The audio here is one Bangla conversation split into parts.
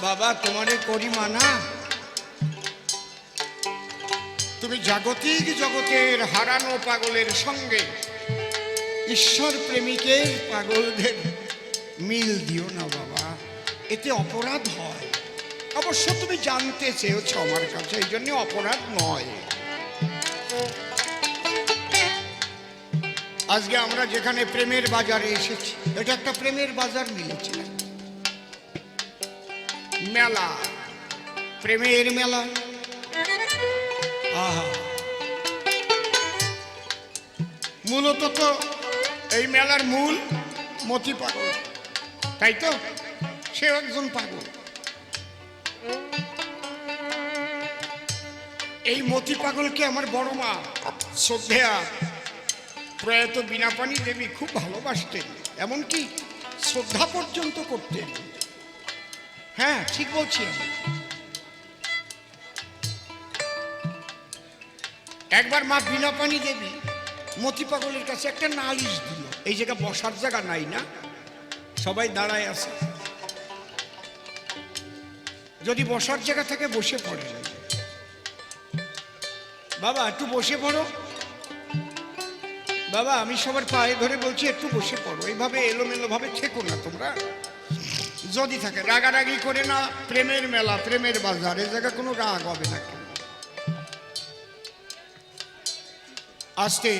বাবা তোমারে করি মানা, তুমি জাগতিক জগতের হারানো পাগলের সঙ্গে ঈশ্বর প্রেমিকের পাগলদের মিল দিও না বাবা, এতে অপরাধ হয়। অবশ্য তুমি জানতে চেয়েছ আমার কাছে, এই জন্য অপরাধ নয়। আজকে আমরা যেখানে প্রেমের বাজারে এসেছি, এটা একটা প্রেমের বাজার মিলেছে, মেলা, প্রেমের মেলা। আহা, মূলত তো এই মেলার মূল মতি পাগল, তাই তো? সে একজন পাগল। এই মতি পাগলকে আমার বড় মা শ্রদ্ধেয়া প্রয়াত বীণাপাণি দেবী খুব ভালোবাসতেন, এমনকি শ্রদ্ধা পর্যন্ত করতেন। হ্যাঁ, ঠিক বলছি আমি। একবার মা বীণাপাণি দেবী মতি পাগলের কাছে একটা নালিশ দিল। এই জায়গা বসার জায়গা নাই না, সবাই দাঁড়ায় আছে, যদি বসার জায়গা থেকে বসে পড়ে। বাবা একটু বসে পড়ো, বাবা আমি সবার পায়ে ধরে বলছি একটু বসে পড়ো, এইভাবে এলোমেলো ভাবে থেকো না তোমরা। যদি থাকে রাগারাগি করে না, প্রেমের মেলা, প্রেমের বাজার, এই জায়গায় কোনো রাগ হবে না। আজকে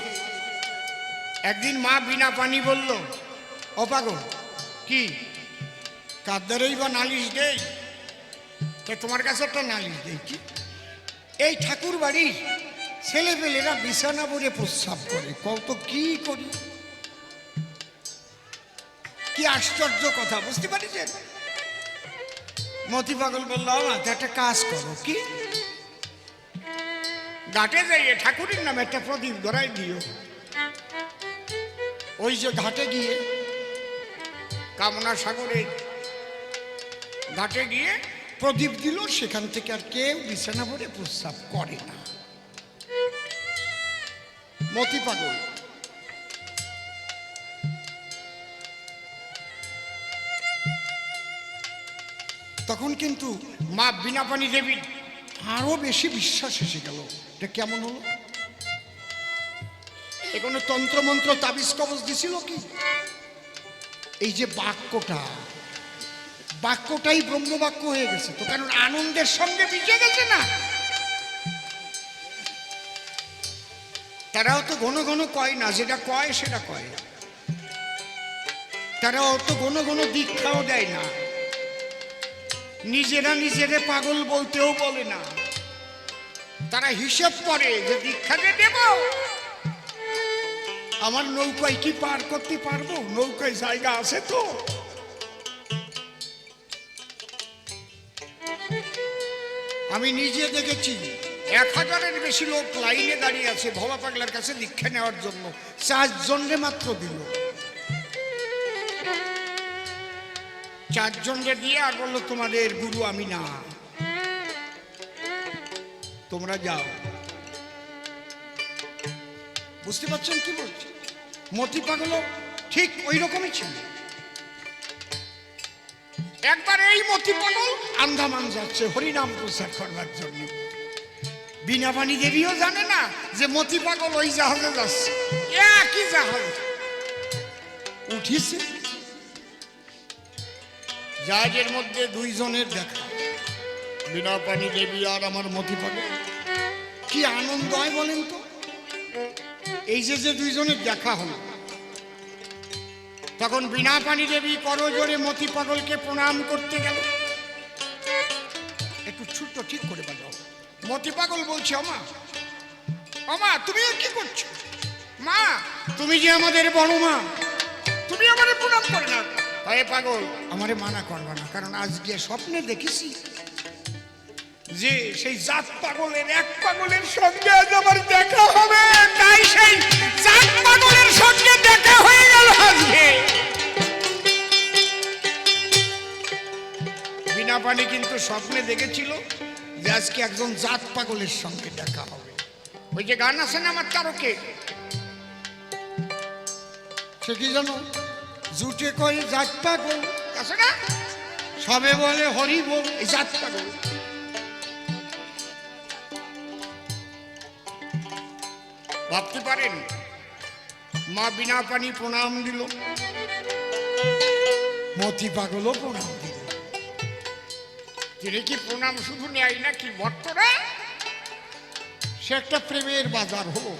একদিন মা বীণাপাণি বলল, ও পাগল কি কাদ্দারেই বা নালিশ দেই, তোমার কাছে একটা নালিশ দেই। কি? এই ঠাকুর বাড়ির ছেলেপেলেরা বিছানা পরে প্রস্রাব করে, কত কি করি, কি আশ্চর্য কথা, বুঝতে পারছেন? মতি পাগল বলল, একটা কাজ করো। কি? ঘাটে যাইয়ে ঠাকুরের নামে একটা প্রদীপ ধরাই দিও। ওই যে ঘাটে গিয়ে, কামনা সাগরে ঘাটে গিয়ে প্রদীপ দিল, সেখান থেকে আর কেউ বিছানা ভরে প্রস্রাব করে না। মতি পাগল। তখন কিন্তু মা বীণাপাণি দেবীর আরো বেশি বিশ্বাস এসে গেল। এটা কেমন হলো? এ কোনো তন্ত্রমন্ত্র তাবিজ কবজ দিছিল কি? এই যে বাক্যটাই ব্রহ্মবাক্য হয়ে গেছে তো, কারণ আনন্দের সঙ্গে মিশে গেছে না। তারাও তো ঘন ঘন কয় না, যেটা কয় সেটা কয়। তারাও তো ঘন ঘন দীক্ষাও দেয় না, নিজেরা নিজেরে পাগল বলতেও বলে না। তারা হিসেব করে যে দীক্ষাকে দেব, আমার নৌকায় কি পার করতে পারবো, নৌকায় জায়গা আছে তো। আমি নিজে দেখেছি 1000-এর বেশি লোক লাইনে দাঁড়িয়ে আছে ভবা পাগলার কাছে দীক্ষা নেওয়ার জন্য, 4 জনরে মাত্র দিল। 4 জনরে দিয়ে আর বললো, তোমাদের গুরু আমি না, তোমরা যাও। বুঝতে পারছেন কি বলছি? মতি পাগল ঠিক ওই রকমই ছিল। একবার এই মতি পাগল আন্দামান যাচ্ছে হরিনাম প্রচার করবার জন্য। বীণাপাণি দেবীও জানে না যে মতি পাগল ওই জাহাজে যাচ্ছে, একই জাহাজ উঠিছে। জাহাজের মধ্যে 2 জনের দেখা, বীণাপাণি দেবী আর আমার মতি পাগল। কি আনন্দ হয় বলেন তো? এই যে 2 জনের দেখা হলো, তখন বীণাপাণি দেবী করজোড়ে মতি পাগলকে প্রণাম করতে গেল। একটু ছোট্ট ঠিক করে বাজাও। মতি পাগল বলছে, অমা তুমি কি করছো? মা তুমি যে আমাদের বড় মা, তুমি আমারে প্রণাম করে না। তাই পাগল আমারে মানা করবা না, কারণ আজকে স্বপ্নে দেখেছি যে সেই জাত পাগলের এক পাগলের সঙ্গে আজ আমার দেখা হবে। তাই সেই জাত পাগলের সঙ্গে দেখা হয়ে গেল আজকে। বীণাপাণি কিন্তু স্বপ্নে দেখেছিল যে আজকে একজন জাত পাগলের সঙ্গে দেখা হবে। ওই যে গান আছে না আমার তারকে, সে কি জানো, জুটে কয় জাত পাগল আছে না, সবে বলে হরি বল, এই জাত পাগল। ভাবতে পারেন মা বিনা পানি প্রণাম দিল, মতি পাগলও প্রণাম দিল। তিনি কি প্রণাম শুধু নেয় নাকি ভক্তরা? সে একটা প্রেমের বাজার হলো।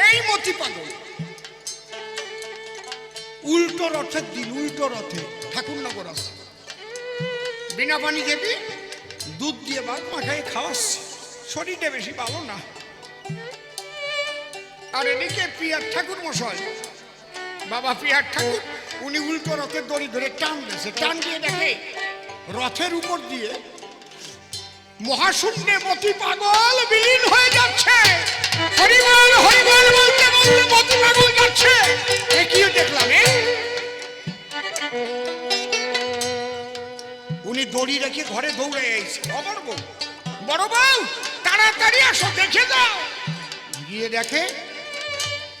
এই মতি পাগল উল্টো রথের দিন, উল্টো রথে ঠাকুরনগর আছে, বিনা পানি দেবী দুধ দিয়ে ভাত মাখায় খাওয়াচ্ছে, শরীরটা বেশি ভালো না। আর এদিকে পিয়ার ঠাকুর মশাই, বাবা পিয়ার ঠাকুর, উনি উল্টো রথের দড়ি ধরে টান দিয়েছে। টান দিয়ে দেখে রথের উপর দিয়ে মহাশূন্যে মতি পাগল বিলীন হয়ে যাচ্ছে। হরিবল হরিবল বলতে বলতে মতি পাগল যাচ্ছে। কিও দেখলাম উনি দড়ি রেখে ঘরে দৌড়ে এসেছে। বড় বউ, বড় বউ তাড়াতাড়ি আসো, দেখে যাও। গিয়ে দেখে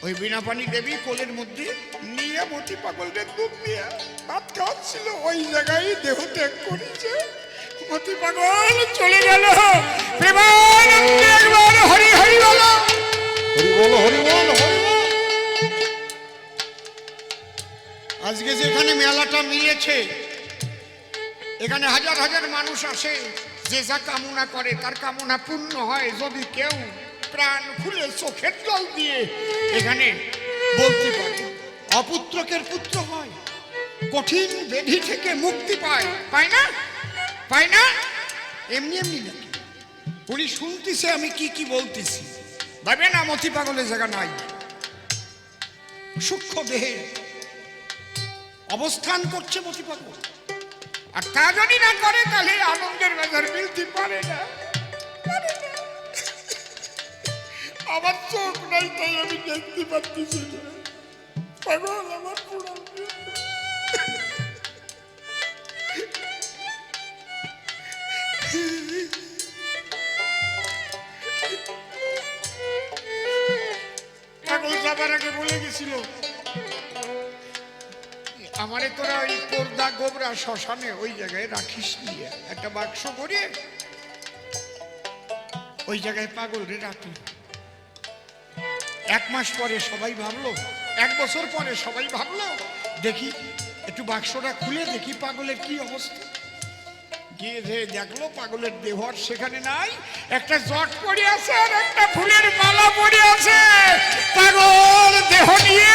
ওই বিনা পানি দেবী কোলের মধ্যে নিয়ে মতি পাগলদের দুধ দিয়ে ভাত খাওয়াচ্ছিল। ওই জায়গায় দেহ ত্যাগ করেছে। মতি পাগল চলে গেল। প্রেমানন্দে একবার হরি হরি বলো, হরি বলো, হরি বল, হরি বল। আজকে যেখানে মেলাটা মিলেছে, এখানে হাজার হাজার মানুষ আসে, যে যা কামনা করে তার কামনা পূর্ণ হয়। যদি কেউ প্রাণ খুলে চোখের জল দিয়ে এখানে বলতে পারে, অপুত্রকের পুত্র হয়, কঠিন ব্যাধি থেকে মুক্তি পায়। পায় না? পায় না? এমনি এমনি নাকি? উনি শুনতেছে আমি কি কি বলতেছি, ভাবে না মতি পাগলের জায়গা নাই। সূক্ষ্ম দেহে অবস্থান করছে মতি পাগল। আর তা যদি না করে তাহলে আনন্দের বাজার মিলতে পারে না। আমার চোখ নাই তাই আমি দেখতে পাচ্ছি না। পাগল আমার প্রণাম। পাগল যাবার আগে বলে গেছিল, আমারে তোরা ওই পর্দা গোবরা শ্মশানে ওই জায়গায় রাখিস নিয়ে, একটা বাক্স করে ওই জায়গায় পাগল রে রাখি। 1 মাস পরে সবাই ভাবলো, 1 বছর পরে সবাই ভাবলো দেখি একটু বাক্সটা খুলে দেখি পাগলের কি অবস্থা। গিয়ে দেখলো পাগলের দেহ আর সেখানে নাই, একটা জট পড়ে আছে আর একটা ফুলের মালা পড়ে আছে। পাগল দেহ নিয়ে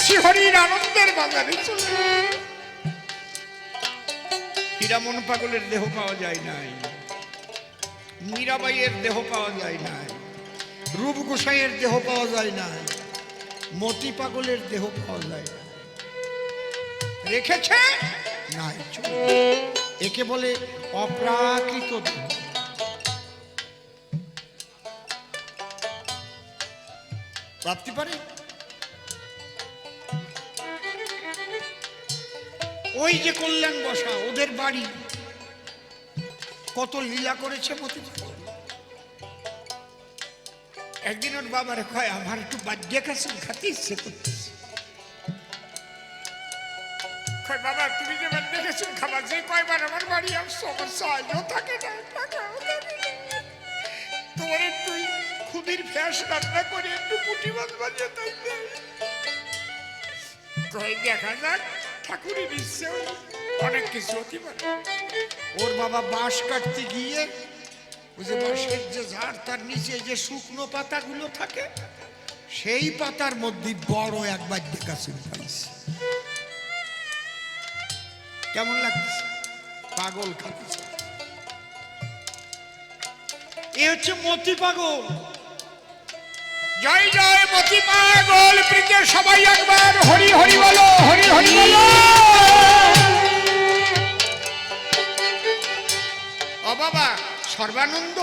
শিহরির আনন্দের বাজারে চলে। হীরামন পাগলের দেহ পাওয়া যায় নাই, মীরাবাইয়ের দেহ পাওয়া যায় নাই, রূপ গোসাইয়ের দেহ পাওয়া যায় না, মতি পাগলের দেহ পাওয়া যায় না। রেখেছে নাই, একে বলে অপ্রাকৃত দেহ। ভাবতে পারে ওই যে কল্যাণ বসা ওদের বাড়ি, কত লীলা করেছে মতি পাগল। একদিন ওর বাবারে কয়, আমার একটু বাদ্যে কাছে খাতে ইচ্ছে করতেছে। বাবা তুমি যে বাদ্যে কাছে খাবা, যে কয়বার আমার বাড়ি আসছো আমার সাহায্য থাকে না, তোমার একটু খুদির ফ্যাস রান্না করে একটু পুঁটি মাছ বাজিয়ে তাই কয় দেখা যাক, ঠাকুরের ইচ্ছে অনেক কিছু হতে পারে। ওর বাবা বাঁশ কাটতে গিয়ে ওই যে বাঁশের যে ঝাড় তার নিচে যে শুকনো পাতাগুলো থাকে, সেই পাতার মধ্যে বড় এক বাদ্যে কাছে পাইছে। কেমন লাগছে? পাগল খাচ্ছে। এ হচ্ছে মতি পাগল। জয় জয় মতি পাগল প্রীতে সবাই একবার হরি হরি বলো, হরি হরি বলো। ও বাবা সর্বানন্দ,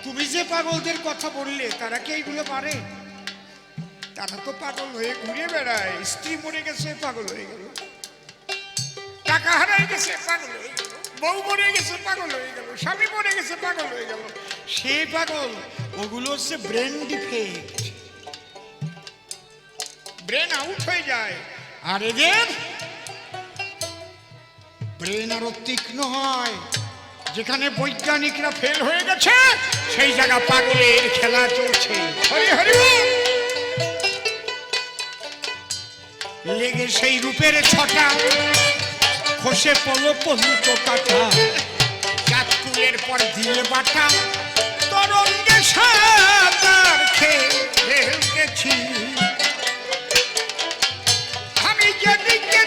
তুমি যে পাগলদের কথা বললে তারা কি এইগুলো পারে? তারা তো পাগল হয়ে ঘুরে বেড়ায়। স্ত্রী মরে গেছে পাগল হয়ে গেল, টাকা হারাই গেছে পাগল হয়ে গেল, বউ মরে গেছে পাগল হয়ে গেল, স্বামী মরে গেছে পাগল হয়ে গেল। সে পাগল, ওগুলো হচ্ছে ব্রেন ডিফেক্ট, ব্রেন আউট হয়ে যায়। আর এদের ব্রেন আরো তীক্ষ্ণ হয়। যেখানে বৈজ্ঞানিকরা ফেল হয়ে গেছে সেই জায়গা পাগলের খেলা চলছে। হরি হরি বল। লেগে সেই রূপের ছটা খসে পলো পল্লুক কাটা চাঁদকুলের পর দিয়ে বাটা তরঙ্গে সাঁতার খেলতেছি আমি যেদিকে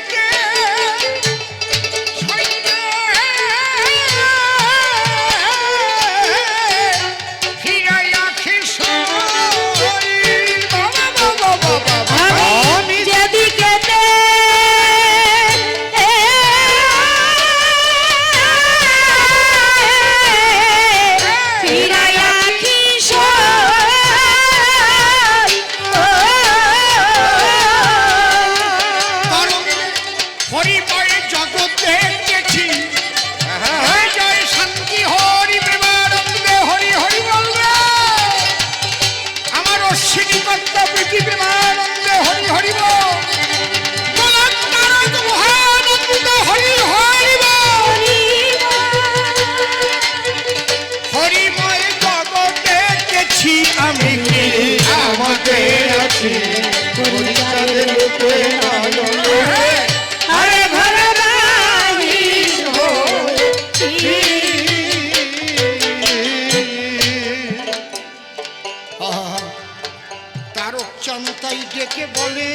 ডেকে বলে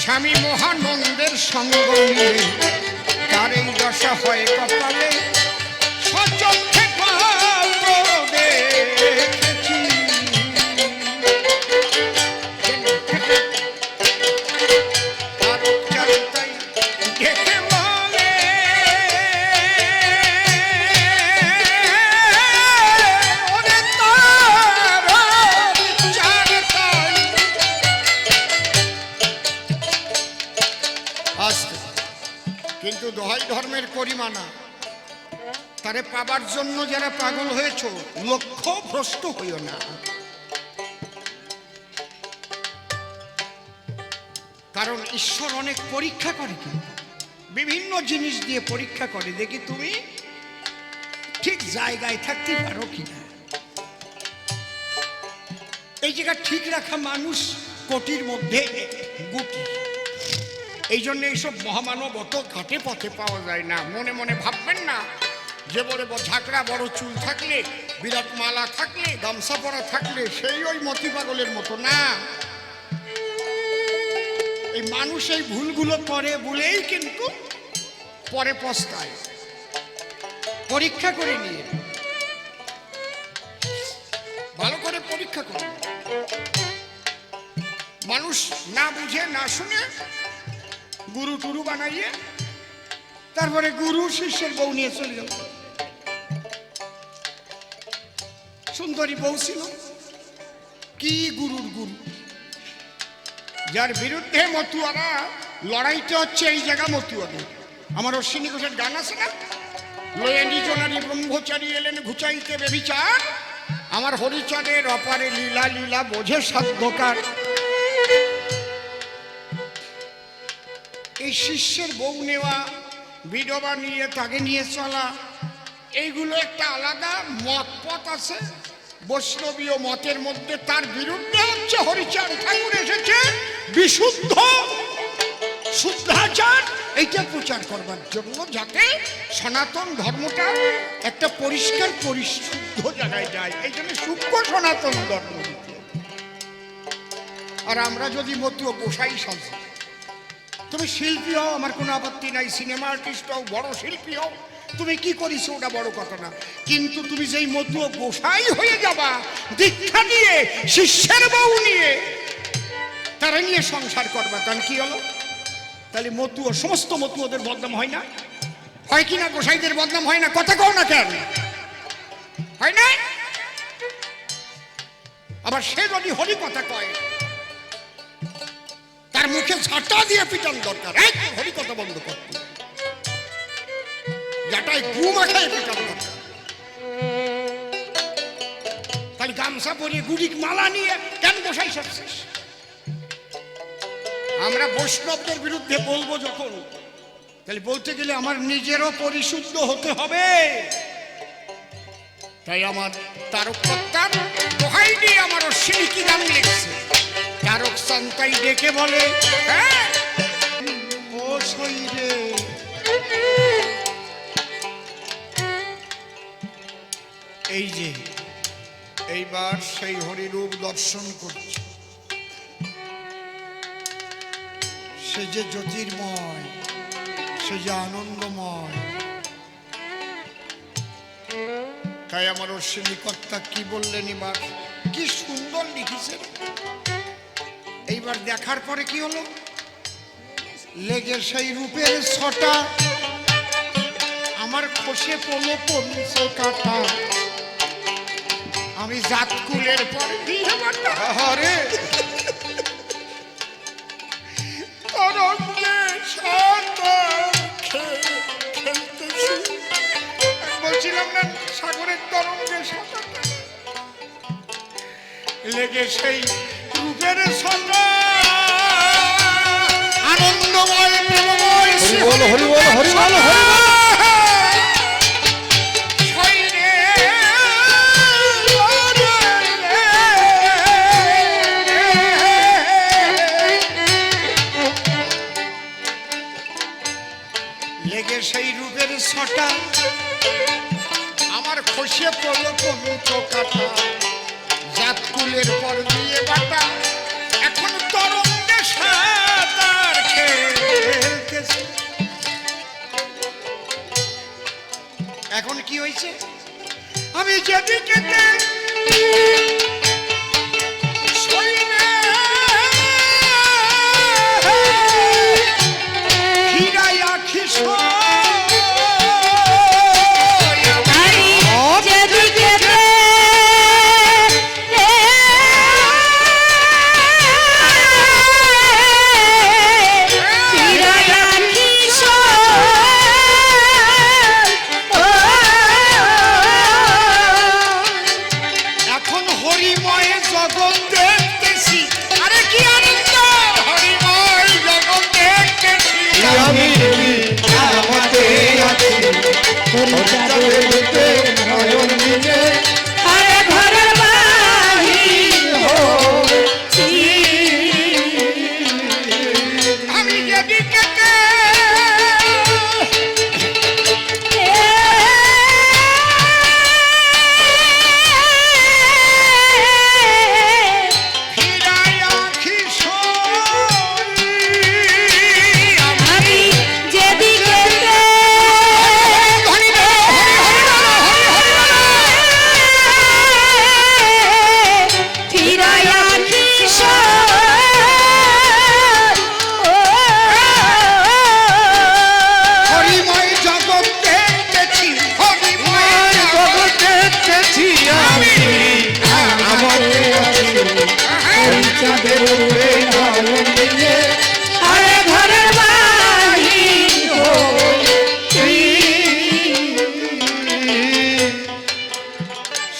স্বামী মহানন্দের সঙ্গ নিয়ে তার এই দশা হয় কপালে সচক্ষে দেখেছি ডেকে বলে কিন্তু দোহাই ধর্মের পরিমাণা তারে পাবার জন্য যারা পাগল হয়েছ লক্ষ্য ভ্রষ্ট হইও না। কারণ ঈশ্বর অনেক পরীক্ষা করে, কিন্তু বিভিন্ন জিনিস দিয়ে পরীক্ষা করে দেখি তুমি ঠিক জায়গায় থাকতে পারো কিনা। এই জায়গা ঠিক রাখা মানুষ কোটির মধ্যে গুটি। এই জন্য এইসব মহামানব অত ঘাটে পথে পাওয়া যায় না। মনে মনে ভাববেন না যে বড় ঝাঁকড়া বড় চুল থাকলে বিরাট মালা থাকলে গামছা পরা থাকলে সেই ওই মতি পাগলের মতো না। এই মানুষ এই ভুলগুলো করে বলেই কিন্তু পরে পস্তায়। পরীক্ষা করে নিয়ে ভালো করে পরীক্ষা করে মানুষ না বুঝে না শুনে গুরু টুরু বানাইয়ে তারপরে গুরু শিষ্যের বউ নিয়ে চলে গেল। সুন্দরী বউ ছিল, কি গুরুর গুরু, যার বিরুদ্ধে মতুয়ারা লড়াইতে হচ্ছে এই জায়গা মতুয়াদের। আমার অশ্বিনী ঘোষের গান আছে না, লয়ে নিজনারী ব্রহ্মচারী এলেন ঘুচাইতে বেবিচার, আমার হরিচাঁদের অপারে লীলা লীলা বোঝে সাধ্যকার। এই শিষ্যের বউ নেওয়া, বিধবা নিয়ে তাকে নিয়ে চলা, এইগুলো একটা আলাদা মত পথ আছে বৈষ্ণবীয় মতের মধ্যে। তার বিরুদ্ধে হচ্ছে হরিচাঁদ ঠাকুর এসেছে বিশুদ্ধ শুদ্ধাচার এইটা প্রচার করবার জন্য, যাতে সনাতন ধর্মটা একটা পরিষ্কার পরিশুদ্ধ জায়গায় যায়। এই জন্য সূক্ষ্ম সনাতন ধর্ম দিতে। আর আমরা যদি মতুয়া গোসাই সাজি, তুমি শিল্পী হও, আমার কোনো আপত্তি নাই, সিনেমা আর্টিস্ট হও, বড় শিল্পী হও, তুমি কি করিছো ওটা বড় কথা না। কিন্তু তুমি যেই মতুয়া গোসাই হয়ে যাবা, দীক্ষা নিয়ে শিষ্যের বউ নিয়ে তারা নিয়ে সংসার করবা, কারণ কি হলো, তাহলে মতুয়া সমস্ত মতুয়াদের বদনাম হয় না? হয় কি না? গোসাইদের বদনাম হয় না? কথা কও না কেন? হয় না? আবার সে যদি হরি কথা কয় তার মুখে ঝাঁটা দিয়ে পিটান দরকার। হরি কথা বন্ধ করতে, যাটাই গু মাখায় পিটান দরকার। তাহলে গামছা পরিয়ে গুড়িক মালা নিয়ে কেন গোসাই সাজছিস? আমরা বৈষ্ণবদের বিরুদ্ধে বলবো যখন, তাহলে বলতে গেলে আমার নিজেরও পরিশুদ্ধ হতে হবে। তাই আমার তারক প্রত্যান দোহাই দিয়ে আমার অশ্বিনী কি গান লিখছে, তারক সন্তাই ডেকে বলে, হ্যাঁ ও শরীরে এই যে এইবার সেই হরিরূপ দর্শন করছে, সে যে জ্যোতির্ময়, সে যে আনন্দময়। তাই আমার অশ্বিনী কর্তা কি বললেন, এবার কি সুন্দর লিখেছেন। এইবার দেখার পরে কি হলো, লেগে সেই রূপের ছটা আমার খসে পড়লো পড়ছে কাটা, আমি জাতকুলের পরে দিয়ে আরে বলছিলাম না সাগরের তরঙ্গে লেগে সেই রূপের ছটা আনন্দময় প্রেমময় হরি বল হরি বল হরি বল হরি বল। সেই রূপের ছটা আমার খসিয়ে পড়লো পবিত্র কাটা, জাতকুলের পর দিয়ে বাটা, এখন তরঙ্গে সাঁতার খেলতেছে। এখন কি হয়েছে, আমি যেদিকে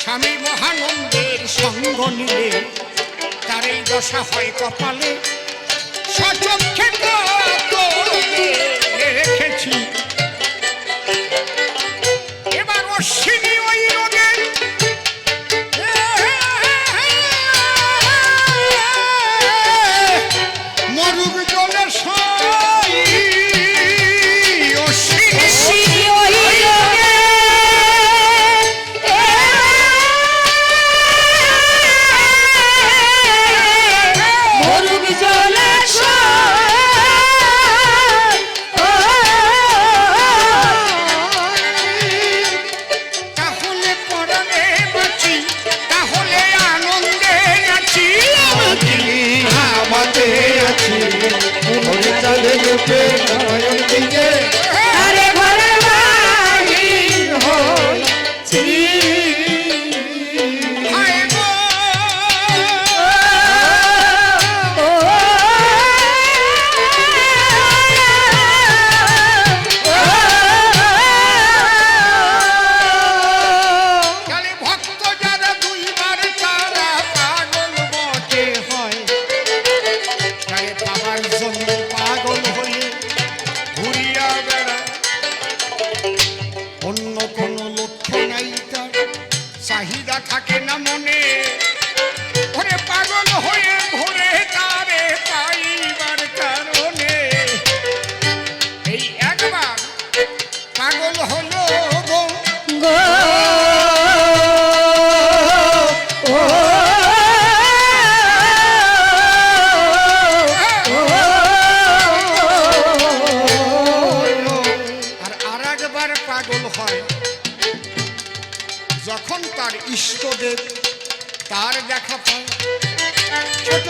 স্বামী মহানন্দের সঙ্গ নিলে তার এই দশা হয় কপালে, সচক্ষে রেখেছি। এবার অশ্বিনী ওই রোগের মরুক জলে ইষ্টদেব তার দেখা পায়। ছোট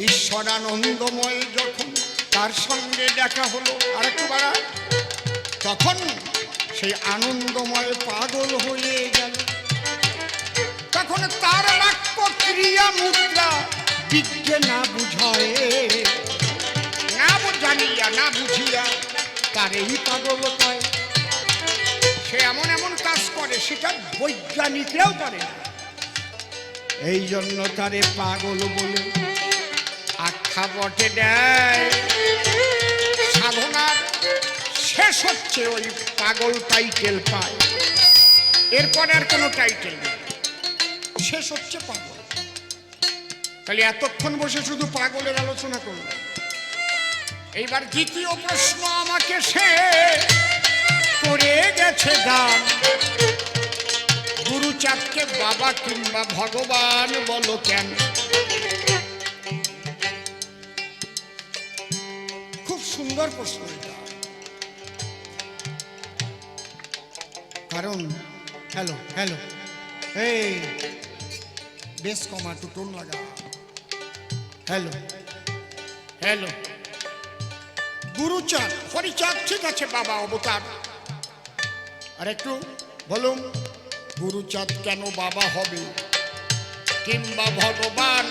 ঈশ্বরানন্দময় যখন তার সঙ্গে দেখা হলো, আরেকটু বাড়া, তখন সেই আনন্দময় পাগল হয়ে গেল। তখন তার বাক্য ক্রিয়া মুদ্রা বিজ্ঞে না বুঝায়, না জানিয়া না বুঝিয়া তার এই পাগল কয়। সে এমন এমন কাজ করে সেটা বৈজ্ঞানিকরাও পারে না, এই জন্য তারে পাগল বলে আখ্যা বটে দেয়। সাধনার শেষ হচ্ছে ওই পাগল টাইটেল পায়, এরপরে আর কোনো টাইটেল নেই, শেষ হচ্ছে পাগল। তাহলে এতক্ষণ বসে শুধু পাগলের আলোচনা করল। এইবার দ্বিতীয় প্রশ্ন আমাকে সে করে গেছে দান, গুরুচাঁদকে বাবা কিংবা ভগবান বলো কেন? খুব সুন্দর প্রশ্ন এটা, কারণ হ্যালো হ্যালো এই বেশ কমা, একটু টোন লাগা। হ্যালো হ্যালো, গুরুচাঁদ হরিচাঁদ ঠিক আছে, বাবা অবতার। আর একটু বলুন, গুরুচাঁদ কেন বাবা হবে কিংবা ভগবান?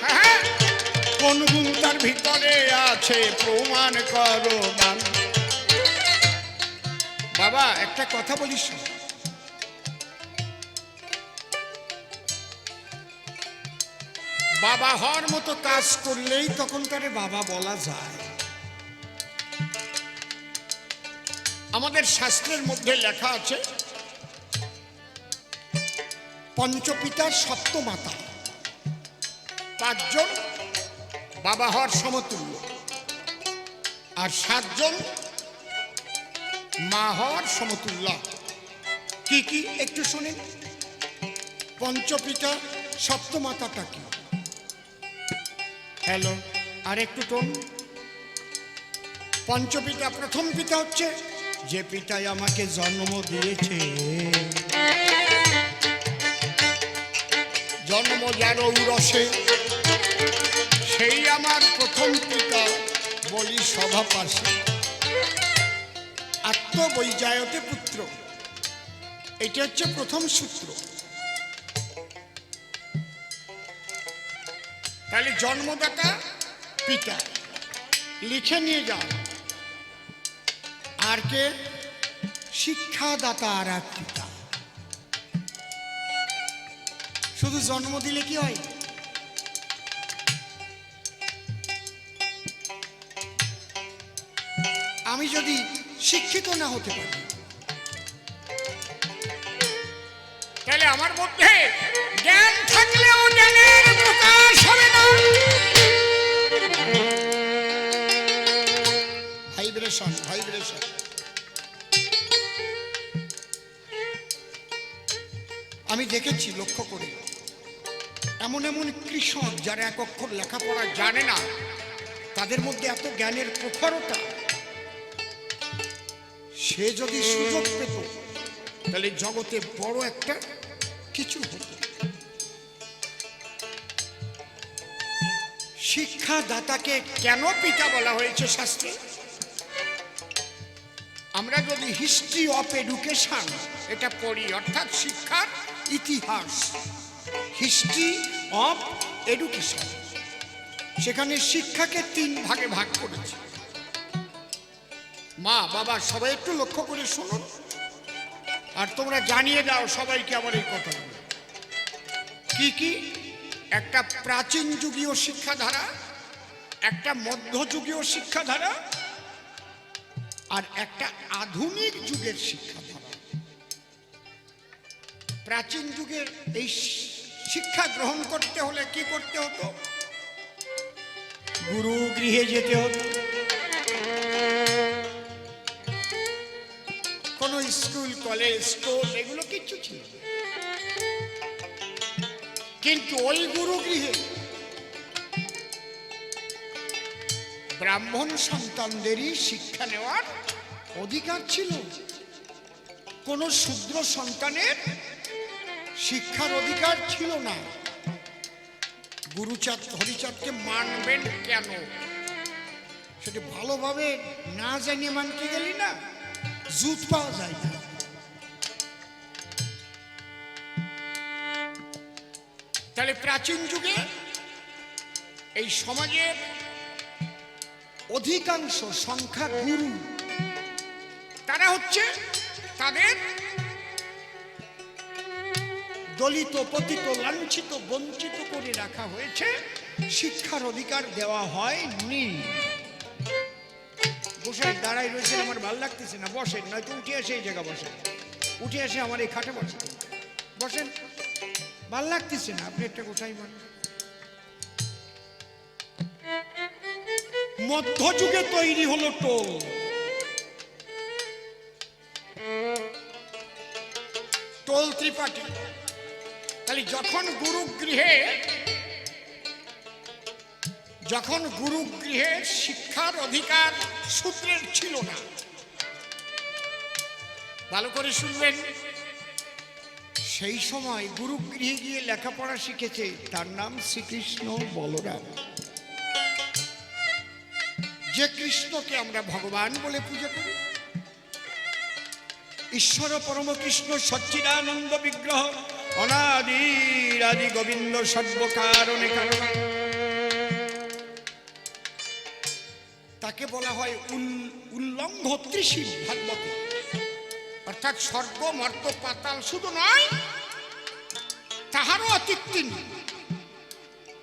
হ্যাঁ, কোন গুণ তার ভিতরে আছে প্রমাণ করো মান। বাবা একটা কথা বলিস, বাবা হওয়ার মতো কাজ করলেই তখন তারে বাবা বলা যায়। আমাদের শাস্ত্রের মধ্যে লেখা আছে পঞ্চপিতার সপ্তমাতা, পাঁচজন বাবা হওয়ার সমতুল্য, আর সাতজন মা হওয়ার সমতুল্য। কি কি একটু শুনেন। পঞ্চপিতা সপ্তমাতাটা কি? হ্যালো, আর একটু টোন। পঞ্চপিতা, প্রথম পিতা হচ্ছে যে পিতাই আমাকে জন্ম দিয়েছে, জন্ম যার ঔরসে, সেই আমার প্রথম পিতা বলি সভা পাশে। আত্মবৈজায়তে পুত্র, এটা হচ্ছে প্রথম সূত্র। তাহলে জন্মদাতা পিতা, লিখে নিয়ে যাও। আর কে? শিক্ষাদাতা আর এক পিতা। শুধু জন্ম দিলে কি হয়? আমি যদি শিক্ষিত না হতে পারি, তাহলে আমার মধ্যে জ্ঞান থাকলেও জ্ঞানের প্রকাশ হবে না। Vibration vibration. আমি দেখেছি লক্ষ্য করে, এমন এমন কৃষক যারা এক অক্ষর লেখাপড়া জানে না, তাদের মধ্যে এত জ্ঞানের প্রখরতা। সে যদি সুযোগ পেত তাহলে জগতে বড় একটা কিছু হতো। শিক্ষাদাতাকে কেন পিতা বলা হয়েছে শাস্ত্রে? আমরা যদি হিস্ট্রি অফ এডুকেশন এটা পড়ি, অর্থাৎ শিক্ষার ইতিহাস, হিস্ট্রি অফ এডুকেশন, সেখানে শিক্ষাকে তিন ভাগে ভাগ করেছে। মা বাবা সবাই একটু লক্ষ্য করে শুনুন, আর তোমরা জানিয়ে দাও সবাইকে আমার এই কথাগুলো। কি কি? একটা প্রাচীন যুগীয় শিক্ষাধারা, একটা মধ্যযুগীয় শিক্ষাধারা, আর একটা আধুনিক যুগের শিক্ষাধারা। প্রাচীন যুগের এই শিক্ষা গ্রহণ করতে হলে কি করতে হতো? গুরু গৃহে যেতে হতো। কোনো স্কুল কলেজ স্কুল এগুলো কিচ্ছু ছিল না। কিন্তু ওই গুরু গৃহে ব্রাহ্মণ সন্তানদেরই শিক্ষা নেওয়ার অধিকার ছিল। কোন শূদ্র সন্তানের শিক্ষার অধিকার ছিল না। গুরুচাঁদ হরিচাঁদকে মানবেন কেন সেটা ভালোভাবে না জানিয়ে মানতে গেলি না, জুত পাওয়া যায় না। তাহলে প্রাচীন যুগে এই সমাজের অধিকাংশ সংখ্যা গুরু, তারা হচ্ছে তাদের দলিত পতিত লাঞ্ছিত বঞ্চিত করে রাখা হয়েছে, শিক্ষার অধিকার দেওয়া হয়নি। গোসাই দাঁড়াই রয়েছেন, আমার ভাল লাগতেছে না, বসেন, নয়তো উঠে এসে এই জায়গা বসেন, উঠে এসে আমার এই খাটে বসেন, বসেন, ভাল লাগতেছে না, আপনি একটা গোসাই বলেন। মধ্যযুগে তৈরি হলো টোল। টোল ত্রিপাঠী। তাহলে যখন গুরুগৃহে শিক্ষার অধিকার সূত্রের ছিল না, ভালো করে শুনবেন, সেই সময় গুরুগৃহে গিয়ে লেখাপড়া শিখেছে, তার নাম শ্রীকৃষ্ণ বলরাম। যে কৃষ্ণকে আমরা ভগবান বলে পূজা করি, ঈশ্বর পরম কৃষ্ণ সচ্চিদানন্দ বিগ্রহ, অনাদির আদি গোবিন্দ সর্বকারণে কারণ, তাকে বলা হয় উল্লঙ্ঘ ত্রিশীল ভাগবত, অর্থাৎ স্বর্গ মর্ত পাতাল শুধু নয়, তাহারও অতীত তিনি।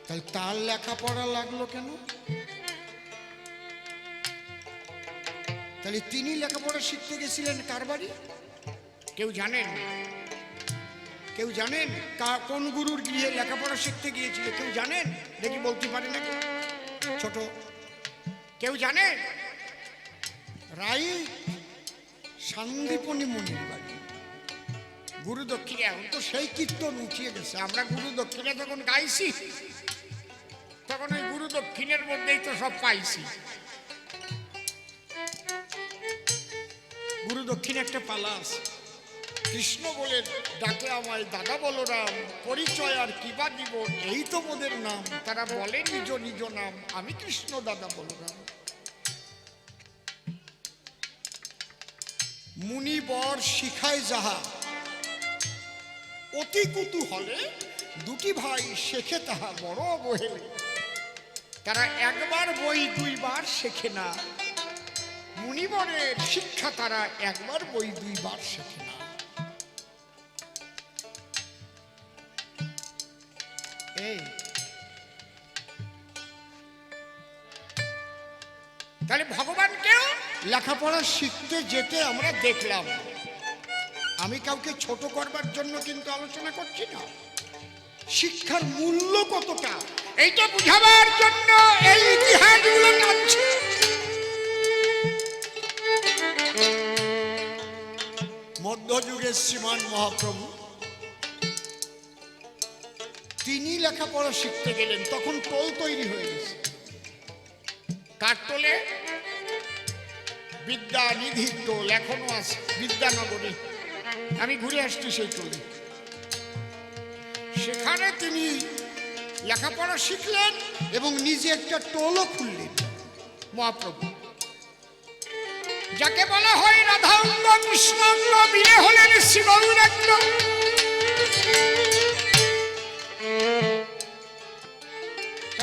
তাহলে তার লেখাপড়া লাগলো কেন? তাহলে তিনি লেখাপড়া শিখতে গেছিলেন কার বাড়ি? কেউ জানেন? কেউ জানেন কোন গুরুর গৃহে লেখাপড়া শিখতে গিয়েছিল? কেউ জানেন? দেখি বলতে পারে নাকি ছোট? কেউ জানে? রাই সান্দীপনী মুনির বাড়ি। গুরু দক্ষিণে এখন তো সেই কীর্তন উঠিয়ে গেছে। আমরা গুরু দক্ষিণে যখন গাইছি তখন ওই গুরু দক্ষিণের মধ্যেই তো সব পাইছি। গুরু দক্ষিণে একটা পালা আছে, কৃষ্ণ বলে ডাকে আমায় দাদা বলরাম, পরিচয় আর কিবা দিব, এই তো মোদের নাম। তারা বলে নিজ নিজ নাম, আমি কৃষ্ণ দাদা বলরাম। মুনিবর শিখায় যাহা, অতি কুতূহলে দুটি ভাই শেখে তাহা বড় অবহেলে। তারা একবার বই দুইবার শেখে না, মুনিবরের শিক্ষা তারা একবার বই দুইবার শেখে না। এই তাহলে ভগবানকেও লেখাপড়া শিখতে যেতে আমরা দেখলাম। আমি কাউকে ছোট করবার জন্য কিন্তু আলোচনা করছি না, শিক্ষার মূল্য কতটা এইটা বুঝাবার জন্য এই ইতিহাসগুলো টানছি। মধ্যযুগের শ্রীমান মহাপ্রভু তিনি লেখাপড়া শিখতে গেলেন, তখন টোল তৈরি হয়ে গেছে। কার টোলে? বিদ্যানিধির টোল এখনো আছে বিদ্যানগরে। আমি ঘুরে আসছি সেই টোলে। সেখানে তিনি লেখাপড়া শিখলেন এবং নিজে একটা টোলও খুললেন মহাপ্রভু, যাকে বলা হয় রাধাঙ্গ কৃষ্ণাঙ্গ, মিলে হলেন শ্রী গৌরাঙ্গ।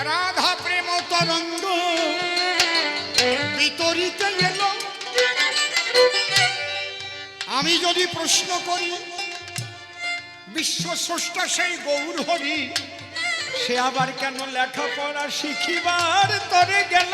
রাধা প্রেম তরঙ্গ বিতরিত এল। আমি যদি প্রশ্ন করি, বিশ্ব স্রষ্টা সেই গৌর হরি, সে আবার কেন লেখাপড়া শিখিবার তরে গেল?